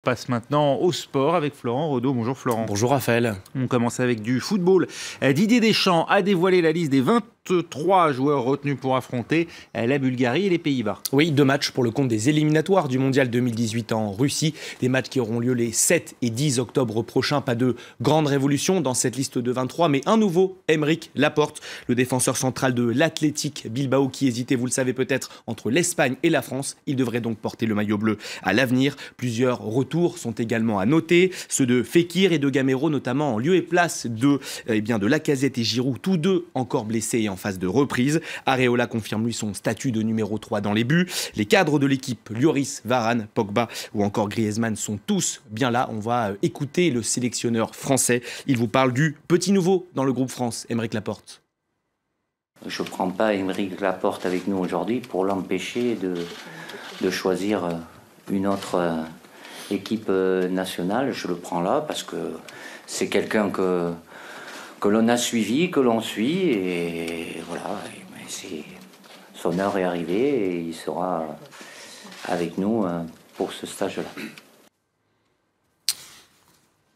passe maintenant au sport avec Florent Rodeau. Bonjour Florent. Bonjour Raphaël. On commence avec du football. Didier Deschamps a dévoilé la liste des 23 joueurs retenus pour affronter la Bulgarie et les Pays-Bas. Oui, 2 matchs pour le compte des éliminatoires du Mondial 2018 en Russie. Des matchs qui auront lieu les 7 et 10 octobre prochains. Pas de grande révolution dans cette liste de 23, mais un nouveau, Aymeric Laporte, le défenseur central de l'Athletic Bilbao qui hésitait, vous le savez peut-être, entre l'Espagne et la France. Il devrait donc porter le maillot bleu à l'avenir. Plusieurs retours sont également à noter, ceux de Fekir et de Gamero, notamment en lieu et place de Lacazette et Giroud, tous deux encore blessés et en phase de reprise. Areola confirme lui son statut de numéro 3 dans les buts. Les cadres de l'équipe, Lloris, Varane, Pogba ou encore Griezmann sont tous bien là. On va écouter le sélectionneur français. Il vous parle du petit nouveau dans le groupe France, Aymeric Laporte. Je ne prends pas Aymeric Laporte avec nous aujourd'hui pour l'empêcher de choisir une autre équipe nationale. Je le prends là parce que c'est quelqu'un que l'on a suivi, que l'on suit, et voilà, son heure est arrivée et il sera avec nous pour ce stage-là.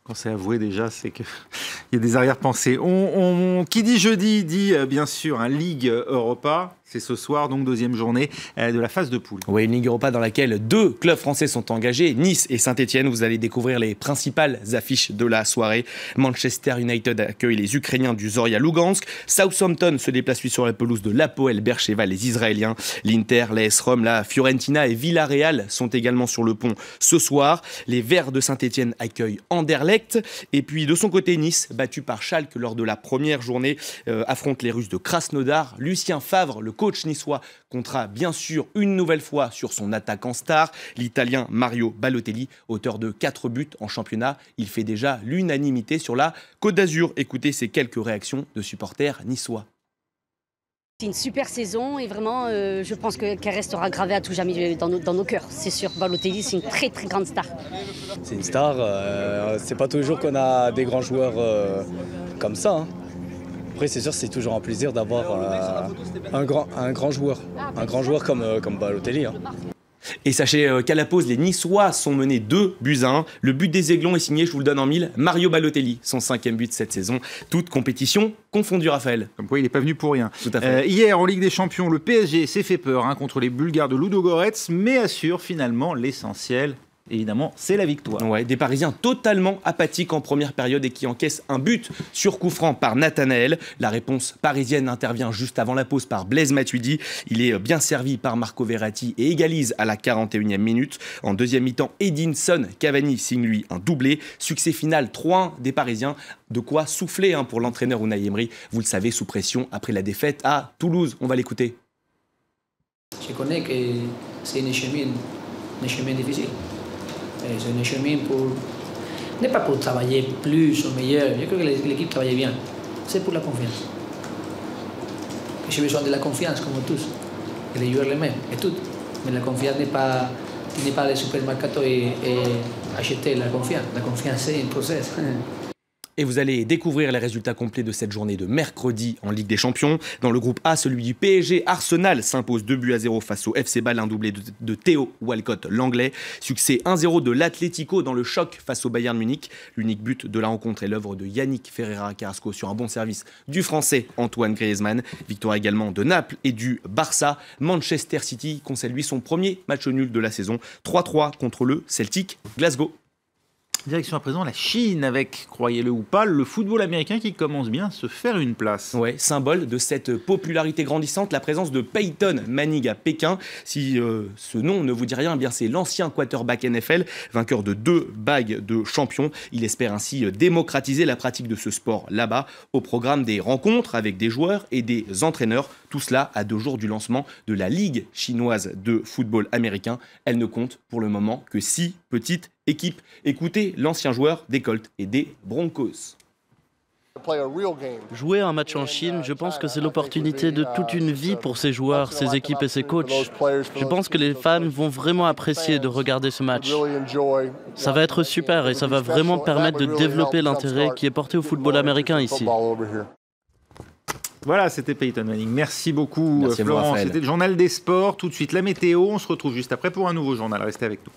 Quand c'est avoué déjà, c'est qu'il y a des arrière-pensées. Qui dit jeudi dit bien sûr un Ligue Europa. C'est ce soir, donc deuxième journée de la phase de poule. Oui, une Ligue Europa dans laquelle 2 clubs français sont engagés, Nice et Saint-Etienne. Vous allez découvrir les principales affiches de la soirée. Manchester United accueille les Ukrainiens du Zorya Lugansk. Southampton se déplace sur la pelouse de l'Hapoel Beersheva, les Israéliens. L'Inter, l'AS Rome, la Fiorentina et Villarreal sont également sur le pont ce soir. Les Verts de Saint-Etienne accueillent Anderlecht. Et puis de son côté, Nice, battu par Schalke lors de la première journée, affronte les Russes de Krasnodar. Lucien Favre, le coach niçois, comptera bien sûr une nouvelle fois sur son attaquant star, l'Italien Mario Balotelli, auteur de 4 buts en championnat. Il fait déjà l'unanimité sur la Côte d'Azur. Écoutez ces quelques réactions de supporters niçois. C'est une super saison et vraiment, je pense qu'elle restera gravée à tout jamais dans nos cœurs. C'est sûr, Balotelli, c'est une très très grande star. C'est une star, c'est pas toujours qu'on a des grands joueurs comme ça. Hein. Après, c'est sûr, c'est toujours un plaisir d'avoir un grand joueur comme Balotelli. Hein. Et sachez qu'à la pause, les Niçois sont menés 2-1. Le but des Aiglons est signé, je vous le donne en 1000, Mario Balotelli, son 5e but de cette saison. Toute compétition confondue, Raphaël. Comme quoi, il n'est pas venu pour rien. Tout à fait. Hier, en Ligue des Champions, le PSG s'est fait peur contre les Bulgares de Ludogorets, mais assure finalement l'essentiel. Évidemment, c'est la victoire. Ouais, des Parisiens totalement apathiques en première période et qui encaissent un but sur coup franc par Nathanaël. La réponse parisienne intervient juste avant la pause par Blaise Matuidi. Il est bien servi par Marco Verratti et égalise à la 41e minute. En deuxième mi-temps, Edinson Cavani signe lui un doublé. Succès final 3-1 des Parisiens. De quoi souffler pour l'entraîneur Unai Emery. Vous le savez, sous pression après la défaite à Toulouse. On va l'écouter. Je connais que c'est un chemin difficile. C'est un chemin n'est pas pour travailler plus ou meilleur. Je crois que l'équipe travaille bien. C'est pour la confiance. J'ai besoin de la confiance, comme tous. Et les joueurs les mêmes, et tout. Mais la confiance n'est pas le supermercato et acheter la confiance. La confiance, c'est un process. Et vous allez découvrir les résultats complets de cette journée de mercredi en Ligue des Champions. Dans le groupe A, celui du PSG, Arsenal s'impose 2-0 face au FC Bâle, un doublé de Theo Walcott, l'anglais. Succès 1-0 de l'Atlético dans le choc face au Bayern Munich. L'unique but de la rencontre est l'œuvre de Yannick Ferreira Carrasco sur un bon service du français Antoine Griezmann. Victoire également de Naples et du Barça. Manchester City concède lui son premier match nul de la saison, 3-3 contre le Celtic Glasgow. Direction à présent la Chine avec, croyez-le ou pas, le football américain qui commence bien à se faire une place. Ouais, symbole de cette popularité grandissante, la présence de Peyton Manning à Pékin. Si ce nom ne vous dit rien, eh bien c'est l'ancien quarterback NFL, vainqueur de 2 bagues de champion. Il espère ainsi démocratiser la pratique de ce sport là-bas, au programme des rencontres avec des joueurs et des entraîneurs. Tout cela à 2 jours du lancement de la Ligue chinoise de football américain. Elle ne compte pour le moment que 6 petites équipes. Écoutez l'ancien joueur des Colts et des Broncos. Jouer un match en Chine, je pense que c'est l'opportunité de toute une vie pour ces joueurs, ces équipes et ces coachs. Je pense que les fans vont vraiment apprécier de regarder ce match. Ça va être super et ça va vraiment permettre de développer l'intérêt qui est porté au football américain ici. Voilà, c'était Peyton Manning. Merci beaucoup, Merci Florent. C'était le journal des sports. Tout de suite, la météo. On se retrouve juste après pour un nouveau journal. Restez avec nous.